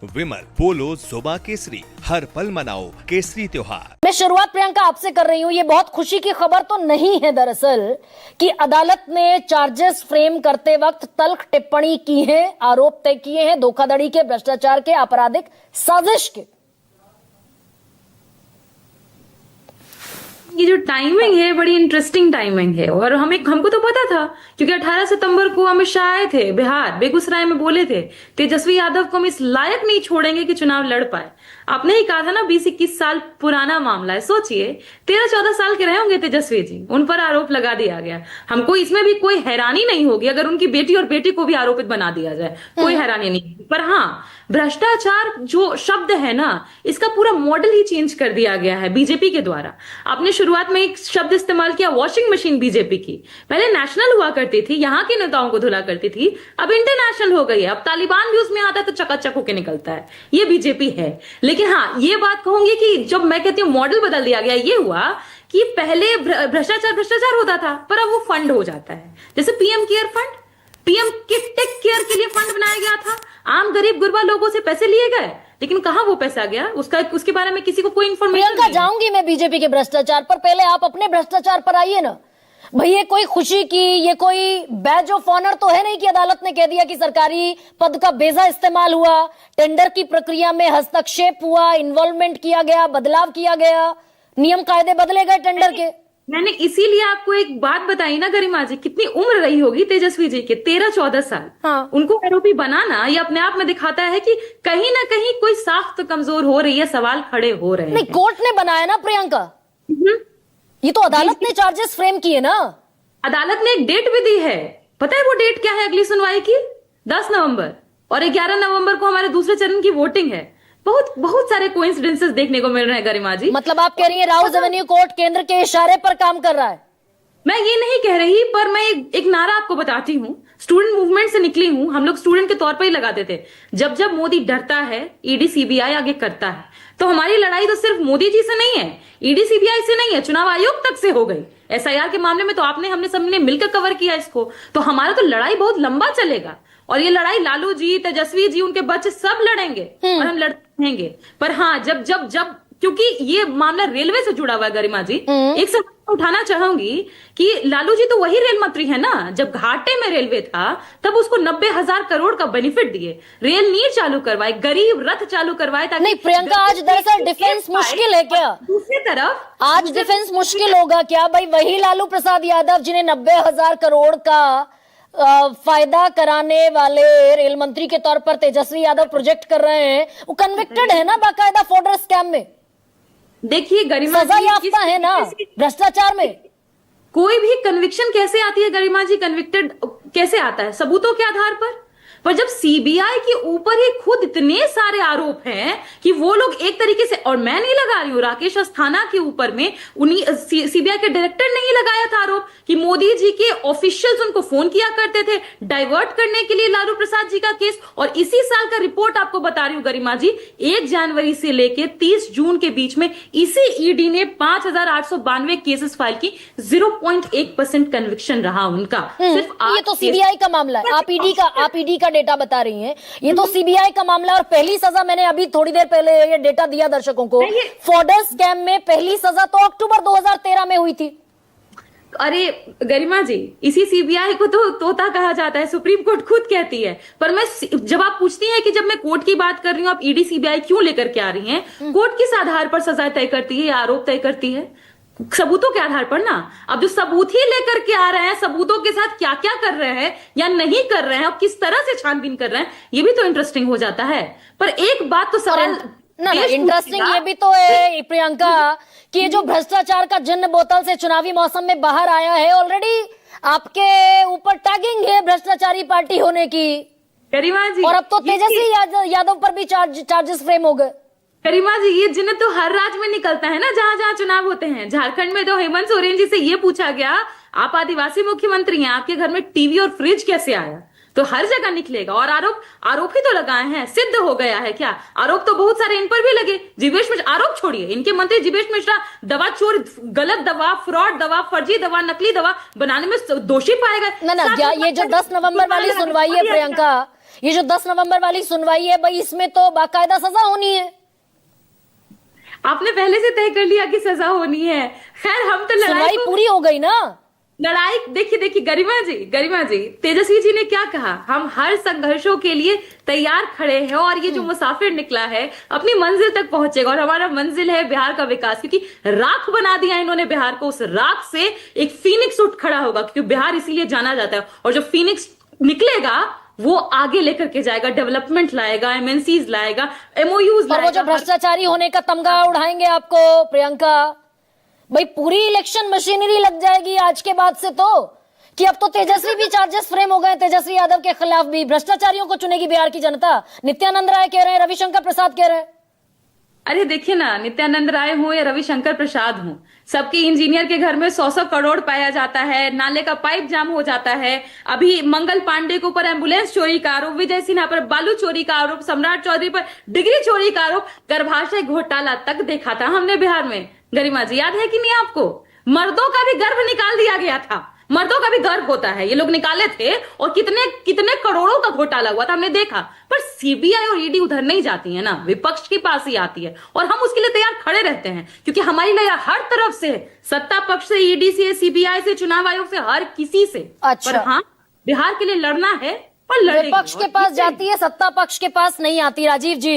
विमल पोलो जोबा केसरी, हर पल मनाओ केसरी त्योहार। मैं शुरुआत प्रियंका आपसे कर रही हूं। ये बहुत खुशी की खबर तो नहीं है दरअसल कि अदालत ने चार्जेस फ्रेम करते वक्त तल्ख टिप्पणी की है, आरोप तय किए हैं धोखाधड़ी के, भ्रष्टाचार के, आपराधिक साजिश के। ये जो टाइमिंग है बड़ी इंटरेस्टिंग टाइमिंग है और हमको तो पता था क्योंकि 18 सितंबर को अमित शाह आए थे बिहार, बेगूसराय में बोले थे तेजस्वी यादव को हम इस लायक नहीं छोड़ेंगे कि चुनाव लड़ पाए। आपने ही कहा था ना 20-21 साल पुराना मामला है, सोचिए 13-14 साल के रहे होंगे तेजस्वी जी, उन पर आरोप लगा दिया गया। हमको इसमें भी कोई हैरानी नहीं होगी अगर उनकी बेटी और बेटी को भी आरोपित बना दिया जाए, कोई हैरानी नहीं। पर हाँ, भ्रष्टाचार जो शब्द है ना, इसका पूरा मॉडल ही चेंज कर दिया गया है बीजेपी के द्वारा। आपने शुरुआत में एक शब्द इस्तेमाल किया वॉशिंग मशीन बीजेपी की, पहले नेशनल हुआ करती थी, यहाँ के नेताओं को धुला करती थी, अब इंटरनेशनल हो गई है। अब तालिबान भी उसमें आता है तो चकाचक होकर निकलता है, ये बीजेपी है। लेकिन हाँ, ये बात कहूंगी कि जब मैं कहती हूँ मॉडल बदल दिया गया, ये हुआ कि पहले भ्रष्टाचार होता था पर अब वो फंड हो जाता है। जैसे PM care fund, PM take care के लिए फंड बनाया गया था, आम गरीब गुरबा लोगों से पैसे लिए गए, लेकिन कहां वो पैसा गया उसके बारे में किसी को कोई इन्फॉर्मेशन प्रियंका, जाऊंगी मैं बीजेपी के भ्रष्टाचार पर, पहले आप अपने भ्रष्टाचार पर आइए ना भाई। ये कोई खुशी की, ये कोई बैज ऑफ ऑनर तो है नहीं कि अदालत ने कह दिया कि सरकारी पद का बेजा इस्तेमाल हुआ, टेंडर की प्रक्रिया में हस्तक्षेप हुआ, इन्वॉल्वमेंट किया गया, बदलाव किया गया, नियम कायदे बदले गए टेंडर के। मैंने इसीलिए आपको एक बात बताई ना गरिमा जी, कितनी उम्र रही होगी तेजस्वी जी के, 13-14 साल। हाँ। उनको आरोपी बनाना ये अपने आप में दिखाता है कि कहीं ना कहीं कोई साख्त कमजोर हो रही है, सवाल खड़े हो रहे हैं। नहीं, कोर्ट ने बनाया ना प्रियंका, ये तो अदालत ने चार्जेस फ्रेम किए ना। अदालत ने एक डेट भी दी है, पता है वो डेट क्या है अगली सुनवाई की? 10 नवंबर और 11 नवंबर को हमारे दूसरे चरण की वोटिंग है। बहुत सारे कोइंसिडेंसेस देखने को मिल रहे हैं गरिमा जी। मतलब आप कह रही हैं राउज एवेन्यू कोर्ट केंद्र के इशारे पर काम कर रहा है? मैं ये नहीं कह रही, पर मैं एक नारा आपको बताती हूँ। स्टूडेंट मूवमेंट से निकली हूँ, हम लोग स्टूडेंट के तौर पर ही लगाते थे, जब जब मोदी डरता है ईडी सीबीआई आगे करता है। तो हमारी लड़ाई तो सिर्फ मोदी जी से नहीं है, ईडी सीबीआई से नहीं है, चुनाव आयोग तक से हो गई। एसआईआर के मामले में तो हमने सबने मिलकर कवर किया इसको। तो हमारा तो लड़ाई बहुत लंबा चलेगा और ये लड़ाई लालू जी, तेजस्वी जी, उनके बच्चे सब लड़ेंगे और हम लड़ते रहेंगे। पर हाँ, जब क्योंकि ये मामला रेलवे से जुड़ा हुआ है गरिमा जी, एक सवाल उठाना चाहूंगी कि लालू जी तो वही रेल मंत्री है ना, जब घाटे में रेलवे था तब उसको 90,000 करोड़ का बेनिफिट दिए, रेल नीर चालू करवाए, गरीब रथ चालू करवाए। नहीं प्रियंका, आज दरअसल डिफेंस मुश्किल है क्या? दूसरी तरफ आज डिफेंस मुश्किल होगा क्या भाई? वही लालू प्रसाद यादव जिन्हें 90,000 करोड़ का फायदा कराने वाले रेल मंत्री के तौर पर तेजस्वी यादव प्रोजेक्ट कर रहे हैं, वो कन्विक्टेड है ना बाकायदा फॉर्डर स्कैम में। देखिए गरिमा, सजा याफ्ता है ना भ्रष्टाचार में। कोई भी कन्विक्शन कैसे आती है गरिमा जी, कन्विक्टेड कैसे आता है? सबूतों के आधार पर जब सीबीआई के ऊपर ही खुद इतने सारे आरोप हैं कि वो लोग एक तरीके से, और मैं नहीं लगा रही हूं, राकेश अस्थाना के ऊपर में उन्हीं सीबीआई के डायरेक्टर ने ही लगाया था आरोप कि मोदी जी के ऑफिशियल्स उनको फोन किया करते थे डाइवर्ट करने के लिए लालू प्रसाद जी का केस। और इसी साल का रिपोर्ट आपको बता रही हूं गरिमा जी, 1 जनवरी से लेके 30 जून के बीच में इसी ईडी ने 5,892 केसेस फाइल की, 0.1% कन्विक्शन रहा उनका। सिर्फ ये तो सीबीआई का मामला है, आप ईडी का डेटा बता रही हैं, ये तो सीबीआई का मामला। और पहली सजा मैंने अभी थोड़ी देर पहले ये डेटा दिया दर्शकों को, फॉर्डर स्कैम में पहली सजा तो अक्टूबर 2013 में हुई थी। अरे गरिमा जी, इसी सीबीआई को तो तोता कहा जाता है, सुप्रीम कोर्ट खुद कहती है। पर मैं जब आप पूछती हैं कि जब मैं कोर्ट की बात कर रही हूं, आप ईडी सीबीआई क्यों लेकर के आ रही हैं? कोर्ट किस आधार पर सजा तय करती है या आरोप तय करती है? सबूतों के आधार पर ना। अब जो सबूत ही लेकर के आ रहे हैं, सबूतों के साथ क्या क्या कर रहे हैं या नहीं कर रहे हैं और किस तरह से छानबीन कर रहे हैं, ये भी तो इंटरेस्टिंग हो जाता है। पर एक बात तो सवाल ना इंटरेस्टिंग ये भी तो है प्रियंका कि जो भ्रष्टाचार का जन्न बोतल से चुनावी मौसम में बाहर आया है, ऑलरेडी आपके ऊपर टैगिंग है भ्रष्टाचारी पार्टी होने की गरिमा जी, और अब तो तेजस्वी यादव पर भी चार्जेस फ्रेम हो गए। गरिमा जी, ये जिन्न तो हर राज्य में निकलता है ना जहां जहां चुनाव होते हैं। झारखंड में तो हेमंत सोरेन जी से ये पूछा गया, आप आदिवासी मुख्यमंत्री हैं, आपके घर में टीवी और फ्रिज कैसे आया? तो हर जगह निकलेगा। और आरोप ही तो लगाए हैं, सिद्ध हो गया है क्या? आरोप तो बहुत सारे इन पर भी लगे। जीवेश मिश्रा, आरोप छोड़िए, इनके मंत्री जीवेश मिश्रा दवा चोर, गलत दवा, फ्रॉड दवा, फर्जी दवा, नकली दवा बनाने में दोषी पाए गए। ना ये जो 10 नवंबर वाली सुनवाई है प्रियंका, ये जो 10 नवंबर वाली सुनवाई है भाई, इसमें तो बाकायदा सजा होनी है। आपने पहले से तय कर लिया कि सजा होनी है। खैर हम तो सुनवाई पूरी हो गई ना। लड़ाई देखिए गरिमा जी तेजस्वी जी ने क्या कहा, हम हर संघर्षों के लिए तैयार खड़े हैं और ये जो मुसाफिर निकला है अपनी मंजिल तक पहुंचेगा, और हमारा मंजिल है बिहार का विकास, क्योंकि राख बना दिया इन्होंने बिहार को। उस राख से एक फीनिक्स उठ खड़ा होगा, क्योंकि बिहार इसीलिए जाना जाता है। और जो फीनिक्स निकलेगा वो आगे लेकर के जाएगा, डेवलपमेंट लाएगा, एमएनसीज लाएगा, एमओयूज और वो जो भ्रष्टाचारी होने का तमगा उड़ाएंगे आपको प्रियंका, भाई पूरी इलेक्शन मशीनरी लग जाएगी आज के बाद से, तो कि अब तो तेजस्वी भी चार्जेस फ्रेम हो गए, तेजस्वी यादव के खिलाफ भी। भ्रष्टाचारियों को चुनेगी बिहार की जनता, नित्यानंद राय कह रहे हैं, रविशंकर प्रसाद कह रहे हैं। अरे देखिए ना, नित्यानंद राय हो या रविशंकर प्रसाद हो, सबके इंजीनियर के घर में 100-100 करोड़ पाया जाता है, नाले का पाइप जाम हो जाता है। अभी मंगल पांडे के ऊपर एम्बुलेंस चोरी का आरोप, विजय सिन्हा पर बालू चोरी का आरोप, सम्राट चौधरी पर डिग्री चोरी का आरोप, गर्भाशय घोटाला तक देखा था हमने बिहार में। गरिमा जी याद है कि नहीं आपको? मर्दों का भी गर्भ निकाल दिया गया था, मर्दों का भी गर्भ होता है, ये लोग निकाले थे, और कितने कितने करोड़ों का घोटाला हुआ था हमने देखा। पर सीबीआई और ईडी उधर नहीं जाती है ना, विपक्ष के पास ही आती है, और हम उसके लिए तैयार खड़े रहते हैं, क्योंकि हमारी लड़ाई हर तरफ से, सत्ता पक्ष से, ईडी से, सीबीआई से, चुनाव आयोग से, हर किसी से। अच्छा। पर हाँ, बिहार के लिए लड़ना है और लड़ेंगे। विपक्ष के पास जाती है, सत्ता पक्ष के पास नहीं आती। राजीव जी